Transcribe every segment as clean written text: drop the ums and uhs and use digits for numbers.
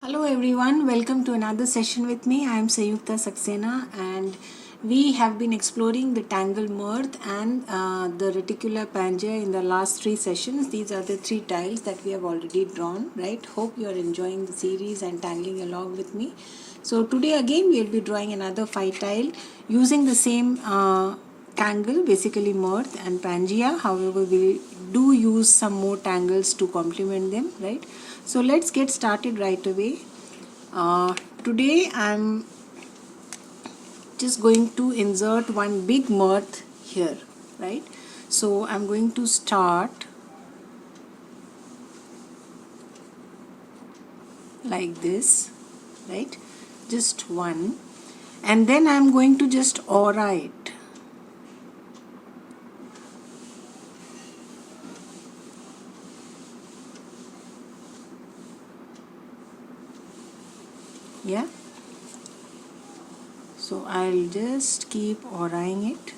Hello everyone, welcome to another session with me. I am Sanyukta Saxena and we have been exploring the Tangle Mrth and the reticular Pangea in the last three sessions. These are the three tiles that we have already drawn, right? Hope you are enjoying the series and tangling along with me. So today again we will be drawing another 5 tile using the same tangle, basically Mrth and Pangea. However, we do use some more tangles to complement them, right? So let's get started right away. Today I'm just going to insert one big Mrth here, right? So I'm going to start like this, right? Just one, and then I'm going to just aura it. Yeah, so I'll just keep auraing it.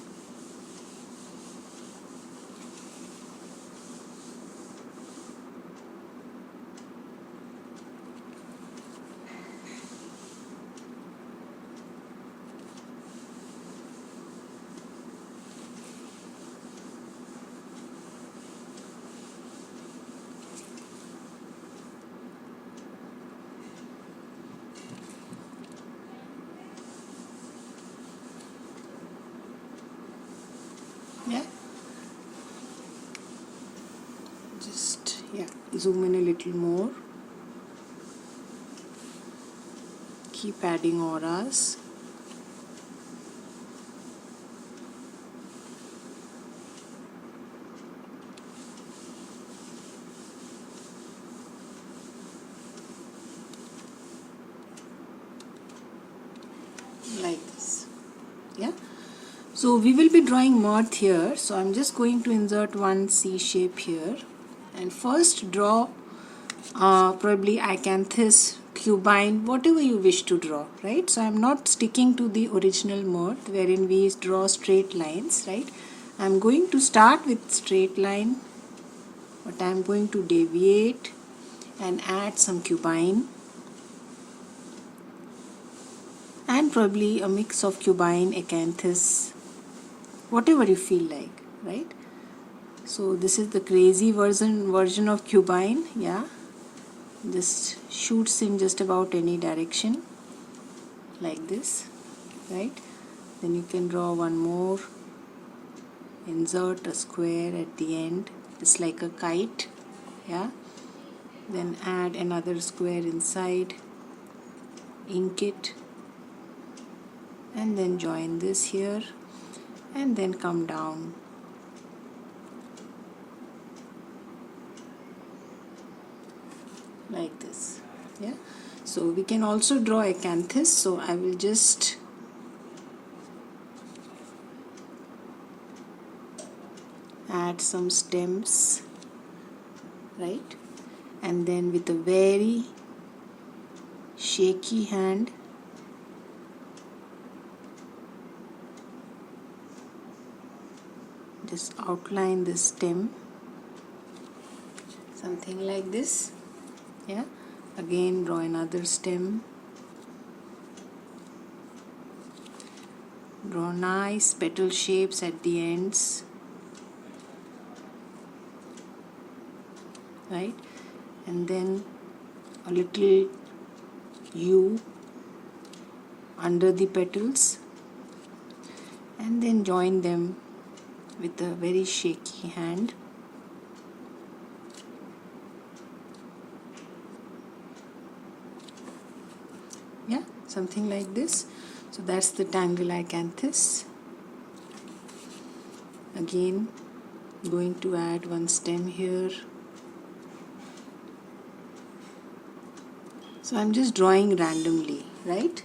Yeah, just zoom in a little more, keep adding auras. Like this. Yeah, so we will be drawing Mrth here, so I'm just going to insert one C shape here and first draw probably acanthus, cubine, whatever you wish to draw, right? So I'm not sticking to the original Mrth wherein we draw straight lines, right? I'm going to start with straight line, but I'm going to deviate and add some cubine and probably a mix of cubine, acanthus, whatever you feel like, right? So this is the crazy version of cubine. Yeah, just shoots in just about any direction like this, right? Then you can draw one more, insert a square at the end just like a kite. Yeah, then add another square inside, ink it, and then join this here and then come down. Like this. Yeah, so we can also draw acanthus, so I will just add some stems, right? And then with a very shaky hand just outline the stem, something like this. Yeah, again draw another stem, draw nice petal shapes at the ends, right? And then a little U under the petals and then join them with a very shaky hand. Yeah, something like this. So that's the tangle acanthus. Again going to add one stem here. So I'm just drawing randomly, right?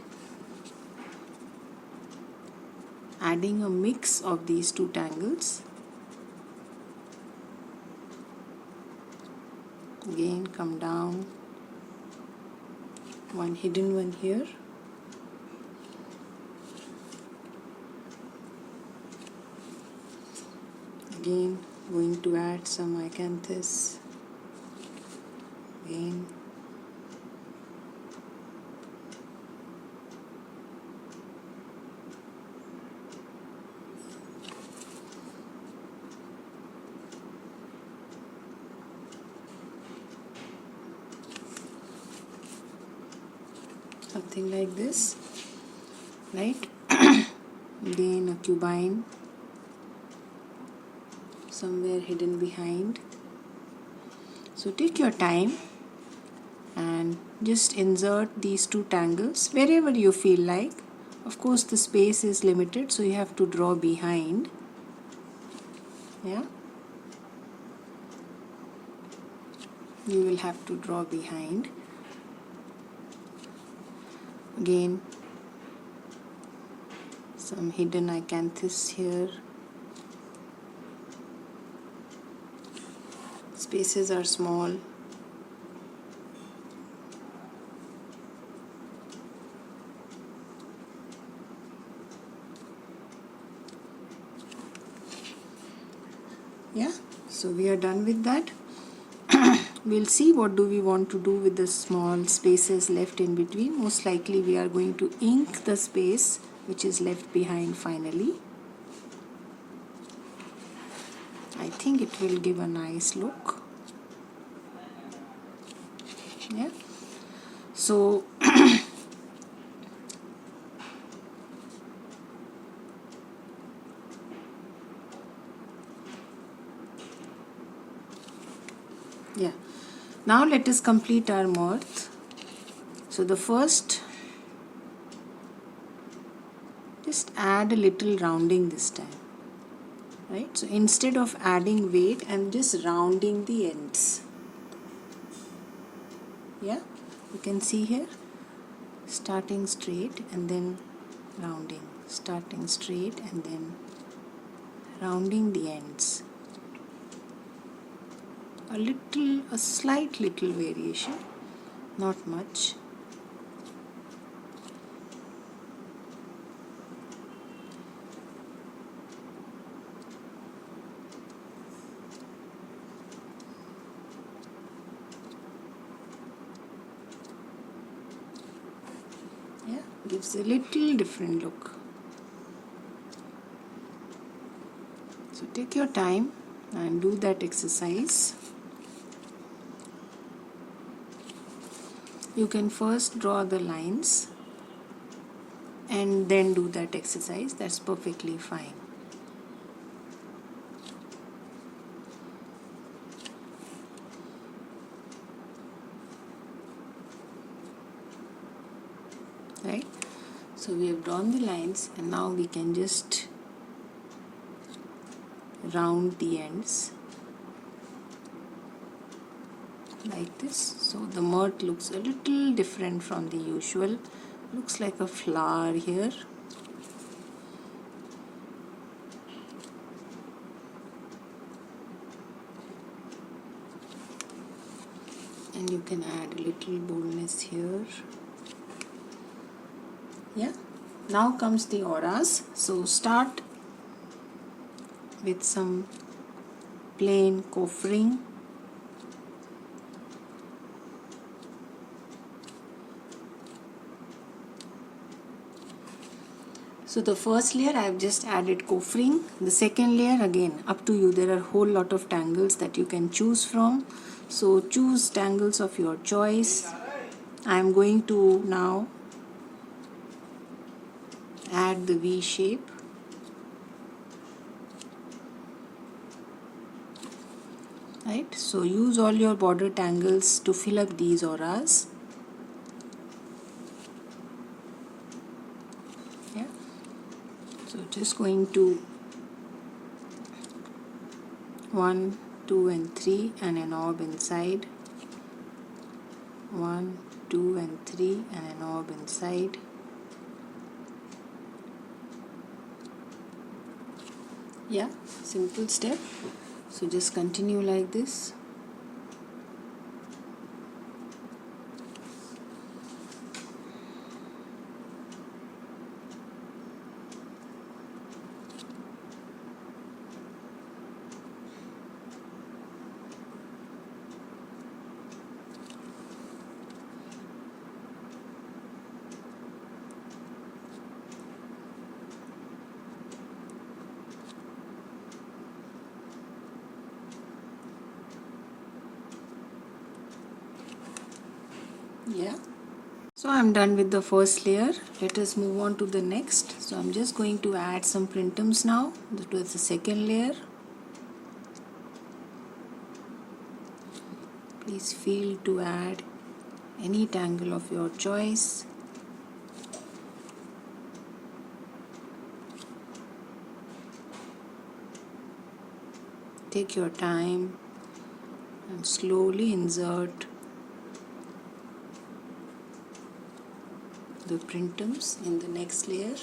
Adding a mix of these two tangles. Again come down, one hidden one here. Again going to add some acanthus. Again something like this, right? Again a cubine somewhere hidden behind. So take your time and just insert these two tangles wherever you feel like. Of course the space is limited, so you have to draw behind. Yeah, you will have to draw behind. Again some hidden acanthus here. Spaces are small. Yeah, so we are done with that. We'll see what do we want to do with the small spaces left in between. Most likely we are going to ink the space which is left behind finally. I think it will give a nice look. Yeah, so yeah, now let us complete our mirth. So the first, just add a little rounding this time, right? So instead of adding weight, I'm just rounding the ends. Yeah, you can see here, starting straight and then rounding, starting straight and then rounding the ends. A slight little variation, not much. Yeah, gives a little different look. So take your time and do that exercise. You can first draw the lines and then do that exercise. That's perfectly fine. Right? So we have drawn the lines and now we can just round the ends like this. So the mirth looks a little different from the usual. Looks like a flower here. And you can add a little boldness here. Yeah, now comes the auras. So start with some plain coffering. So the first layer I have just added coffering. The second layer, again up to you. There are a whole lot of tangles that you can choose from. So choose tangles of your choice. I am going to now add the V shape. Right, so use all your border tangles to fill up these auras. Yeah, so just going to 1, 2 and 3 and an orb inside. 1, 2 and 3 and an orb inside. Yeah, simple step. So just continue like this. Yeah. So I'm done with the first layer. Let us move on to the next. So I'm just going to add some printums now to the second layer. Please feel to add any tangle of your choice. Take your time and slowly insert the printums in the next layer.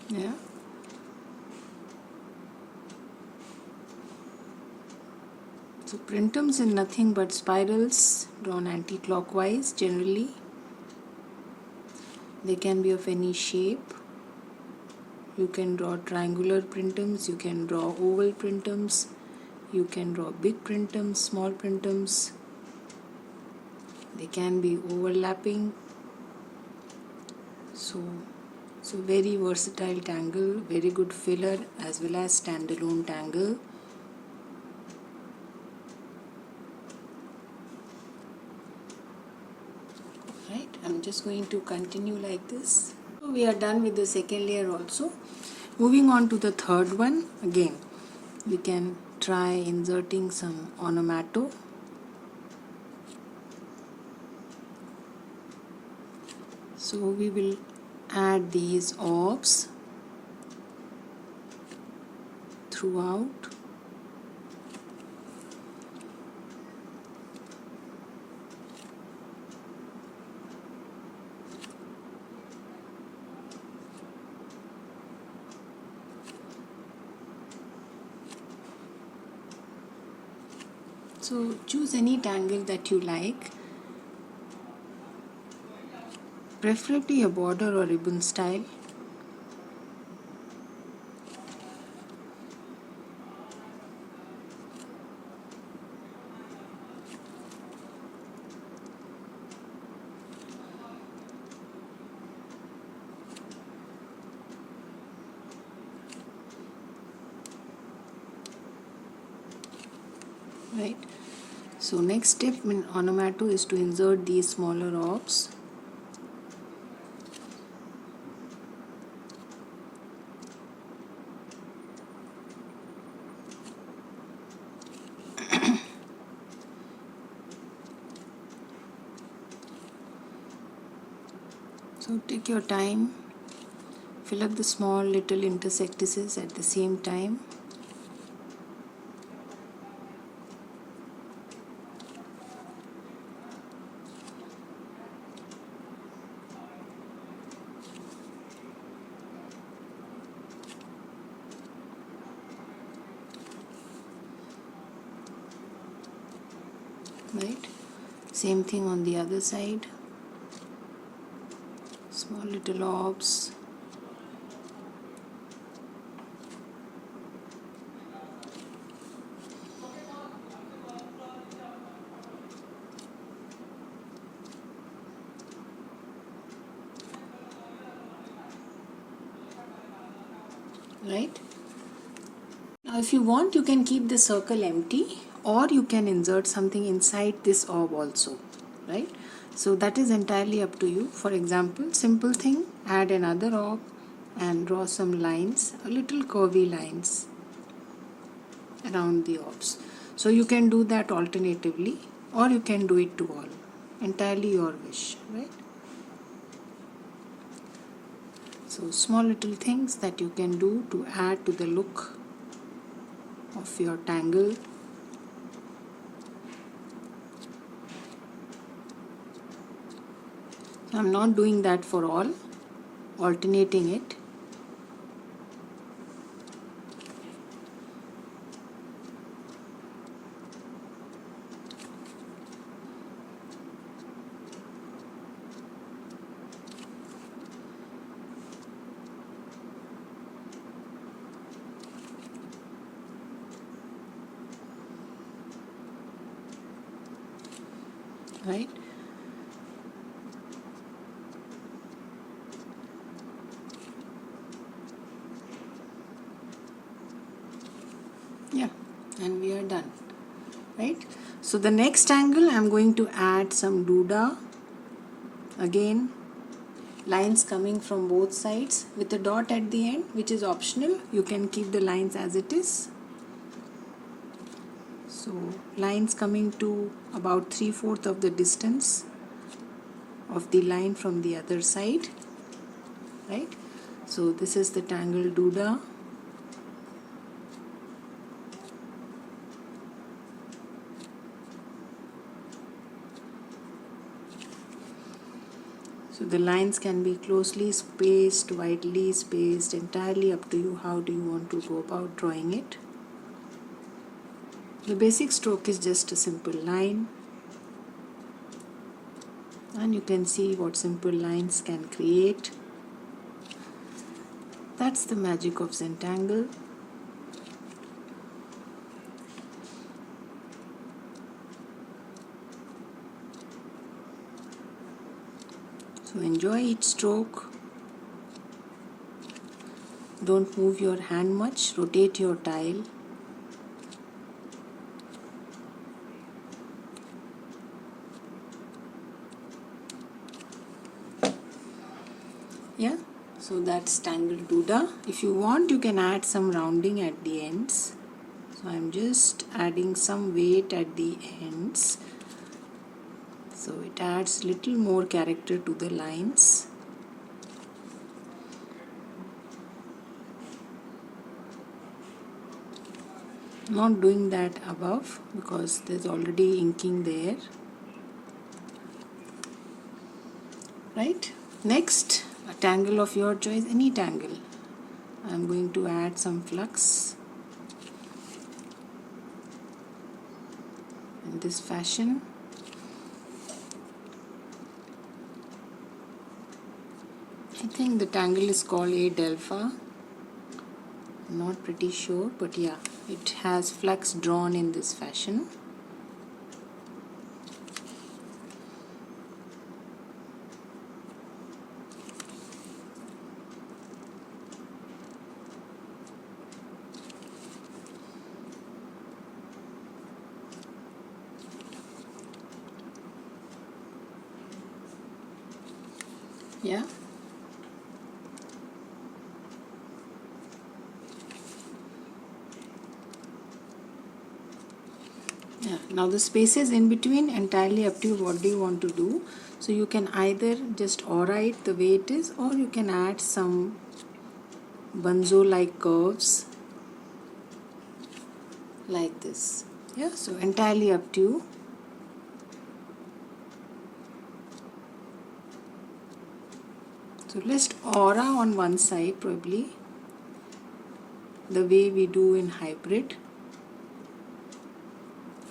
Yeah. So printums are nothing but spirals drawn anti-clockwise generally. They can be of any shape. You can draw triangular printums, you can draw oval printums, you can draw big printums, small printums. They can be overlapping. So very versatile tangle, very good filler as well as standalone tangle. Right, I'm just going to continue like this. So we are done with the second layer also. Moving on to the third one. Again, we can try inserting some onomato. So we will add these orbs throughout. So choose any tangle that you like, preferably a border or ribbon style. Right. So next step in onomato is to insert these smaller orbs. So take your time, fill up the small little intersectices at the same time. Right, same thing on the other side, small little orbs. Right, now if you want, you can keep the circle empty, or you can insert something inside this orb also. Right, so that is entirely up to you. For example, simple thing, add another orb and draw some lines, a little curvy lines around the orbs. So you can do that alternatively, or you can do it to all, entirely your wish. Right, so small little things that you can do to add to the look of your tangle. I'm not doing that for all, alternating it. right? Yeah, and we are done, right? So the next angle, I'm going to add some doodah. Again, lines coming from both sides with a dot at the end, which is optional. You can keep the lines as it is. So lines coming to about 3/4 of the distance of the line from the other side, right? So this is the tangle doodah. So the lines can be closely spaced, widely spaced, entirely up to you. How do you want to go about drawing it? The basic stroke is just a simple line, and you can see what simple lines can create. That's the magic of Zentangle. So enjoy each stroke. Don't move your hand much, rotate your tile. Yeah, so that's tangle doodah. If you want, you can add some rounding at the ends. So I'm just adding some weight at the ends. So it adds little more character to the lines. Not doing that above because there's already inking there. Right? Next, a tangle of your choice, any tangle. I'm going to add some flux in this fashion. I think the tangle is called A delta. I'm not pretty sure, but yeah, it has flux drawn in this fashion. Yeah. Yeah. Now the spaces in between, entirely up to you what do you want to do. So you can either just aura it the way it is, or you can add some bunzo like curves like this. Yeah, so entirely up to you. So let's aura on one side, probably the way we do in hybrid.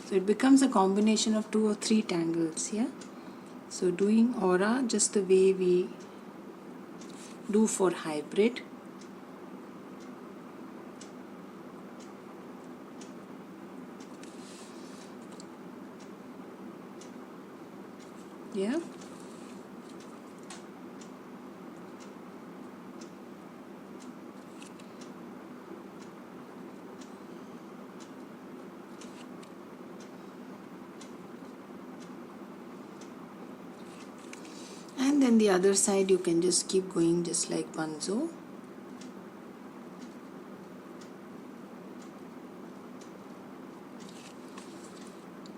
So it becomes a combination of 2 or 3 tangles. Yeah, so doing aura just the way we do for hybrid. Yeah. And then the other side you can just keep going just like bunzo.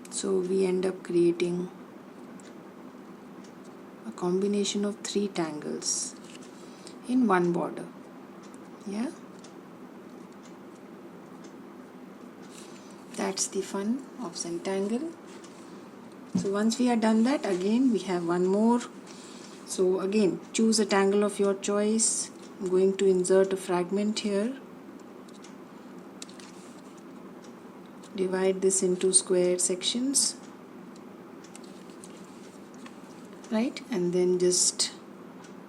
So we end up creating a combination of 3 tangles in one border. Yeah, that's the fun of Zentangle. So once we are done that, again we have one more. So again, choose a tangle of your choice. I'm going to insert a fragment here. Divide this into square sections, right? And then just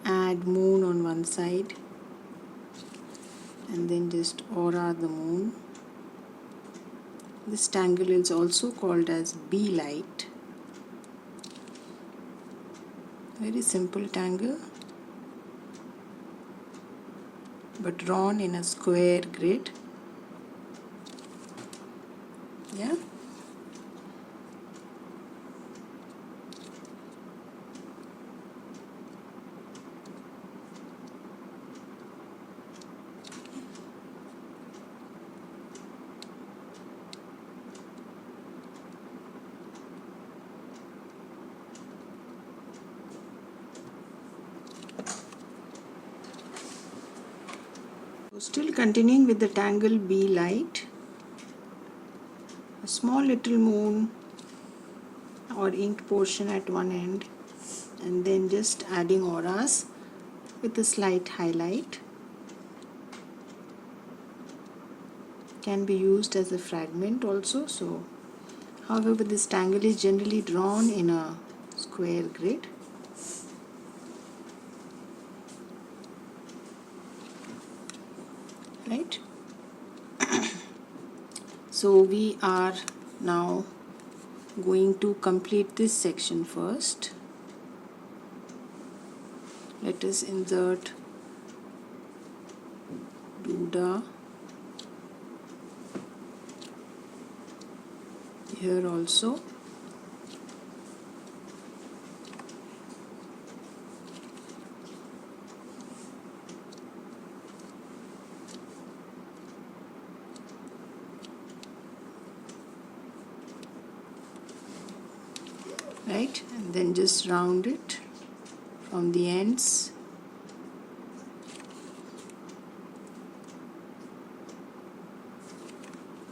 add moon on one side, and then just aura the moon. This tangle is also called as bee light. Very simple tangle, but drawn in a square grid. Yeah. So still continuing with the tangle Be Light, a small little moon or inked portion at one end, and then just adding auras with a slight highlight. Can be used as a fragment also. So however, this tangle is generally drawn in a square grid. Right. So we are now going to complete this section first. Let us insert Duda here also. Right, and then just round it from the ends.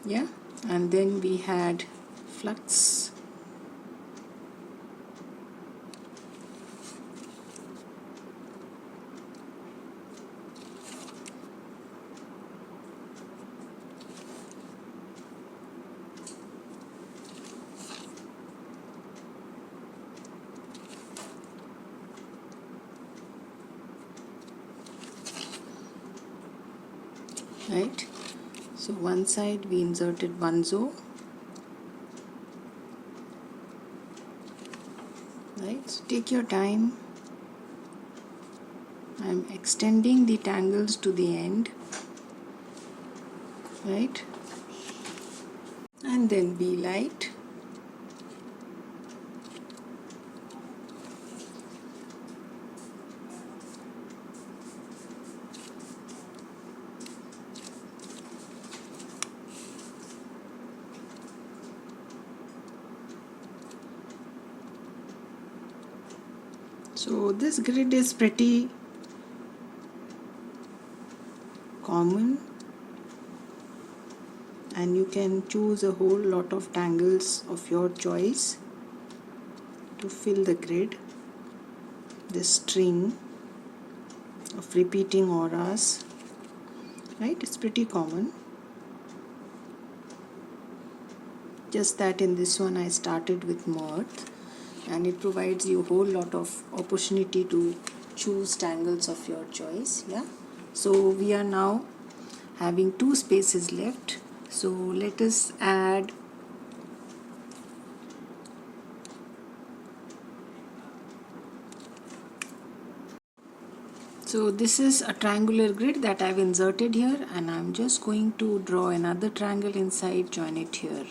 Yeah, and then we had flux. Right, so one side we inserted Banzo. Right, so take your time. I'm extending the tangles to the end. Right, and then Be Light. So this grid is pretty common, and you can choose a whole lot of tangles of your choice to fill the grid. This string of repeating auras, right? It's pretty common. Just that in this one I started with Mrth, and it provides you a whole lot of opportunity to choose tangles of your choice. Yeah, so we are now having 2 spaces left, so let us add so this is a triangular grid that I've inserted here, and I'm just going to draw another triangle inside, join it here.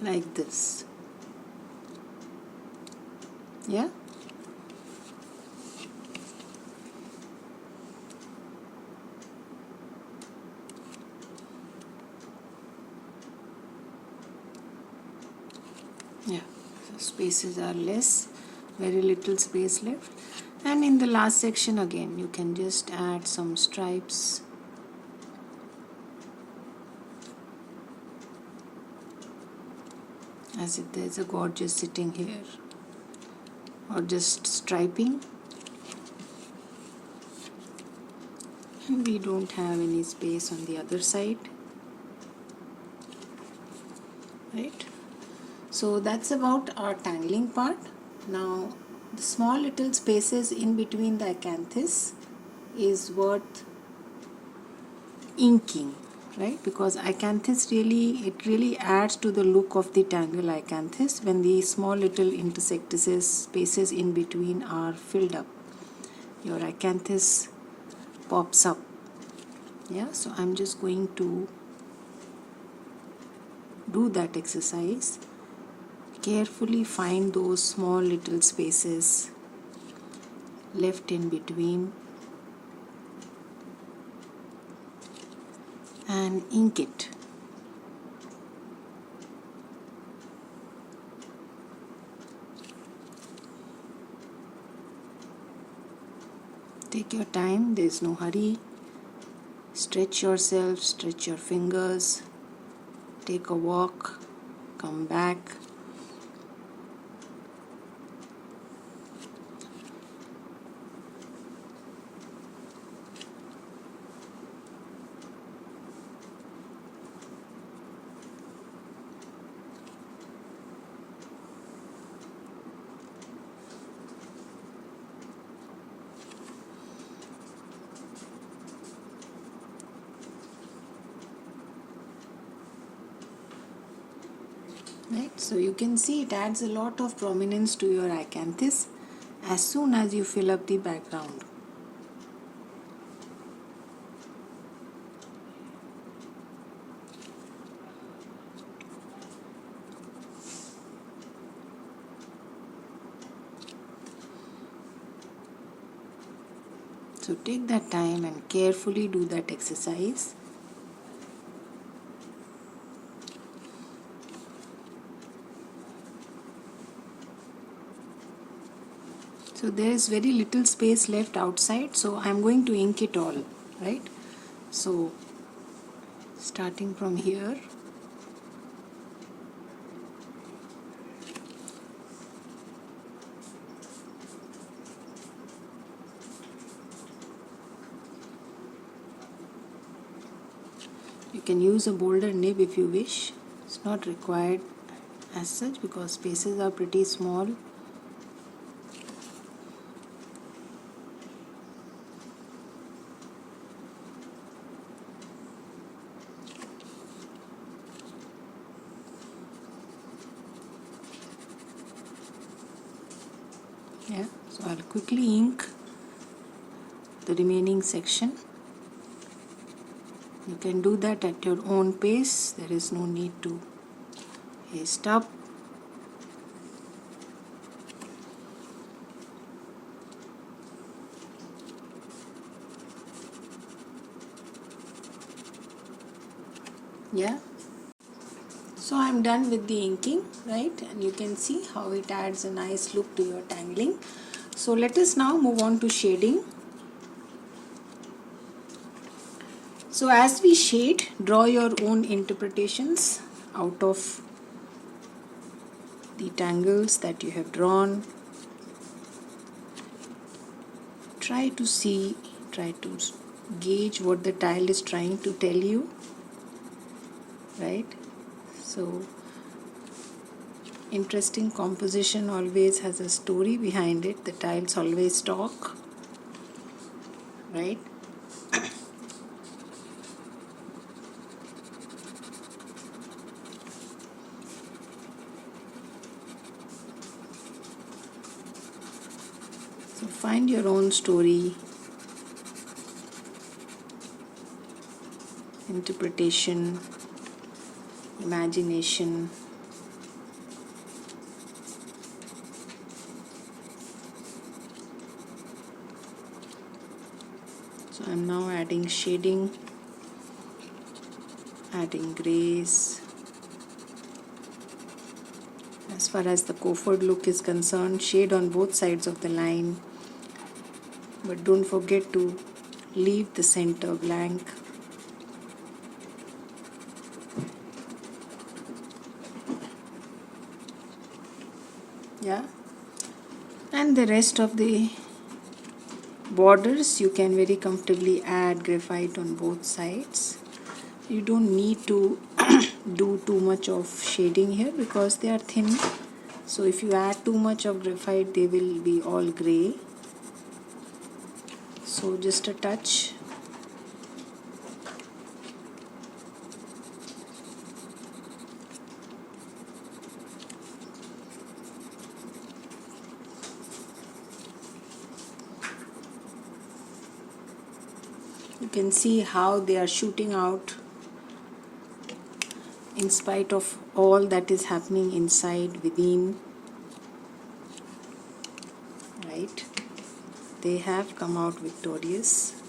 Like this. Yeah. Yeah, so spaces are less, very little space left, and in the last section again you can just add some stripes. As if there's a gorgeous sitting here, or just striping. And we don't have any space on the other side, right? So that's about our tangling part. Now the small little spaces in between the acanthus is worth inking, right? Because acanthus really adds to the look of the tangle acanthus when the small little intersectices spaces in between are filled up. Your acanthus pops up. Yeah, so I'm just going to do that exercise. Carefully find those small little spaces left in between and ink it. Take your time, there is no hurry. Stretch yourself, stretch your fingers, take a walk, come back. Right, so you can see it adds a lot of prominence to your acanthus as soon as you fill up the background. So take that time and carefully do that exercise. So there is very little space left outside, so I am going to ink it all, right? So starting from here, you can use a bolder nib if you wish. It's not required as such because spaces are pretty small. Yeah, so I'll quickly ink the remaining section. You can do that at your own pace. There is no need to haste up. Yeah. So I'm done with the inking, right? And you can see how it adds a nice look to your tangling. So let us now move on to shading. So as we shade, draw your own interpretations out of the tangles that you have drawn. Try to gauge what the tile is trying to tell you, right? So interesting composition always has a story behind it. The tiles always talk, right? So find your own story, interpretation, imagination. So I'm now adding shading, adding grays. As far as the coffered look is concerned, shade on both sides of the line, but don't forget to leave the center blank. Yeah, and the rest of the borders you can very comfortably add graphite on both sides. You don't need to do too much of shading here because they are thin. So if you add too much of graphite, they will be all gray. So just a touch. You can see how they are shooting out in spite of all that is happening inside, within, right? They have come out victorious.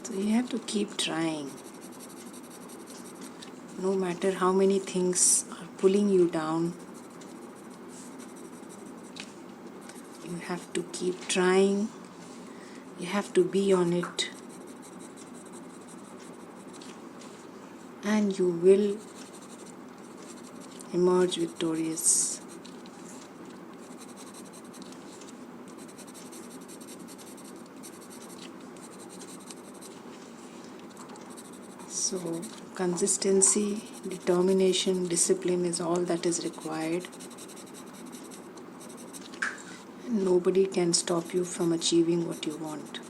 So you have to keep trying. No matter how many things are pulling you down, you have to keep trying. You have to be on it. And you will emerge victorious. So, consistency, determination, discipline is all that is required. And nobody can stop you from achieving what you want.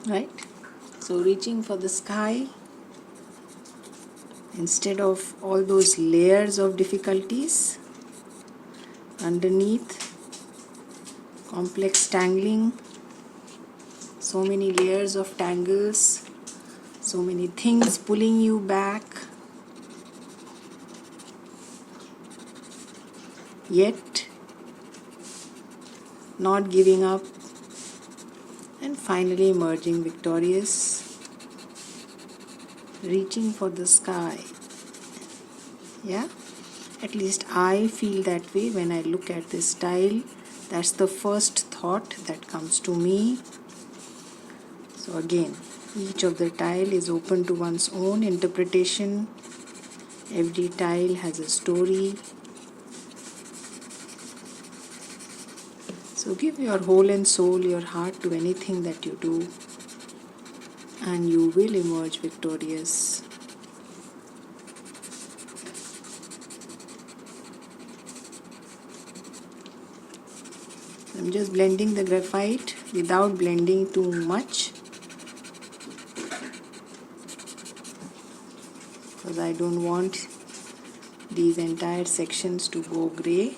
Right? So, reaching for the sky, instead of all those layers of difficulties underneath, complex tangling, so many layers of tangles, so many things pulling you back, yet not giving up, and finally emerging victorious, reaching for the sky. Yeah, at least I feel that way when I look at this tile. That's the first thought that comes to me. So again, each of the tile is open to one's own interpretation. Every tile has a story. So give your whole and soul, your heart to anything that you do, and you will emerge victorious. I'm just blending the graphite without blending too much, because I don't want these entire sections to go grey.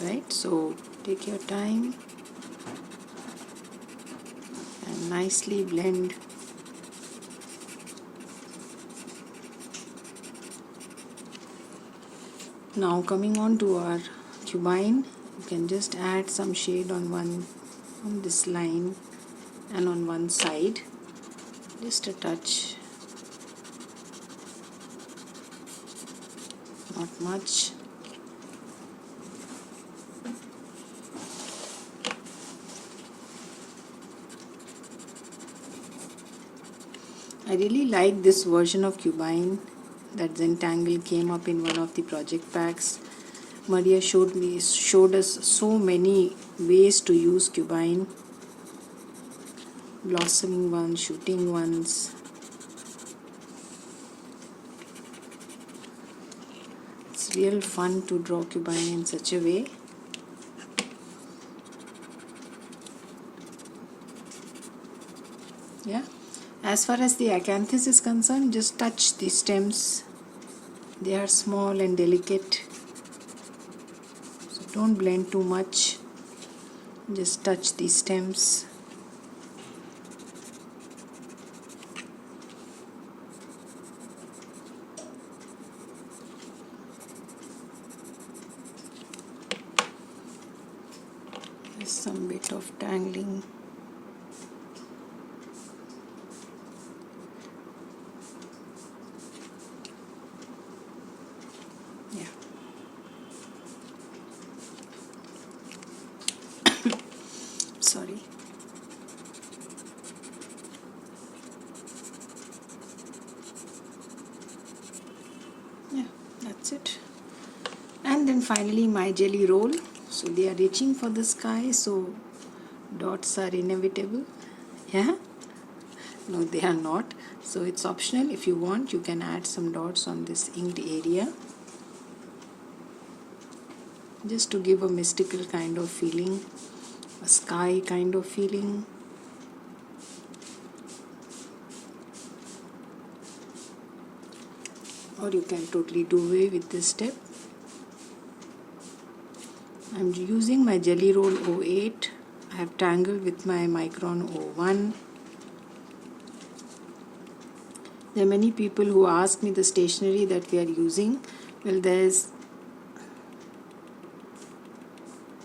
Right, so take your time and nicely blend. Now coming on to our cubine, you can just add some shade on this line and on one side, just a touch, not much. I really like this version of cubine that Zentangle came up in one of the project packs. Maria showed us so many ways to use cubine. Blossoming ones, shooting ones. It's real fun to draw cubine in such a way. Yeah. As far as the acanthus is concerned, just touch the stems. They are small and delicate, so don't blend too much. Just touch the stems. There's some bit of tangling. Sorry. Yeah, that's it. And then finally my jelly roll. So they are reaching for the sky, so dots are inevitable. Yeah, No, they are not. So it's optional. If you want, you can add some dots on this inked area, just to give a mystical kind of feeling, a sky kind of feeling. Or you can totally do away with this step. I'm using my Jelly Roll 08. I have tangled with my Micron 01. There are many people who ask me the stationery that we are using. Well,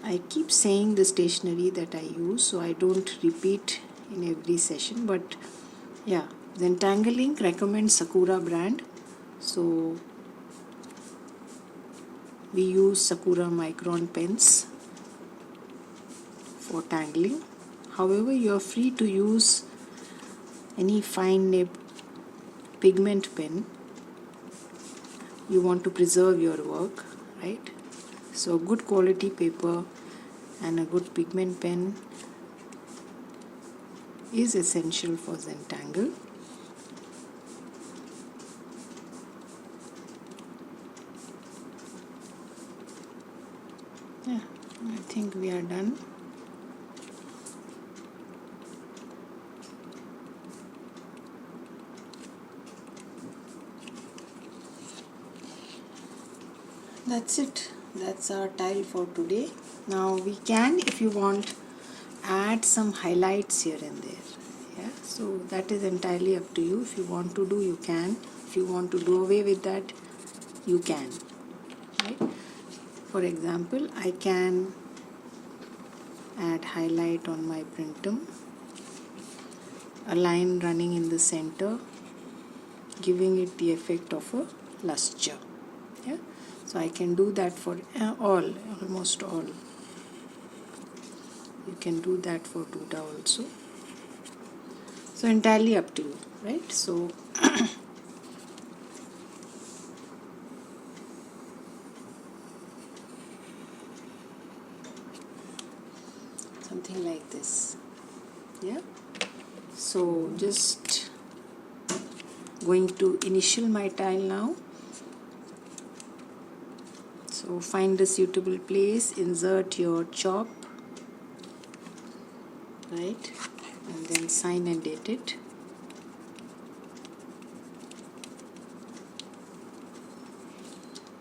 I keep saying the stationery that I use, so I don't repeat in every session. But yeah, Zentangle Ink recommends Sakura brand. So we use Sakura Micron pens for tangling. However, you are free to use any fine nibbed pigment pen. You want to preserve your work, right? So good quality paper and a good pigment pen is essential for Zentangle. Yeah, I think we are done. That's it. That's our tile for today. Now we can, if you want, add some highlights here and there. Yeah, so that is entirely up to you. If you want to do, you can. If you want to do away with that, you can. Right? For example, I can add highlight on my printum, a line running in the center, giving it the effect of a luster. Yeah, so I can do that for almost all. You can do that for Duda also. So entirely up to you, right? So something like this. Yeah, so just going to initial my tile now. So find a suitable place, insert your chalk, right, and then sign and date it.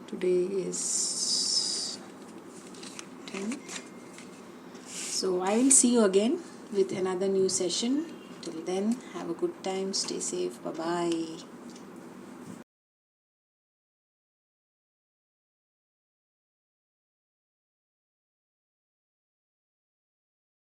Today is 10th. So I will see you again with another new session. Till then, have a good time, stay safe, bye bye.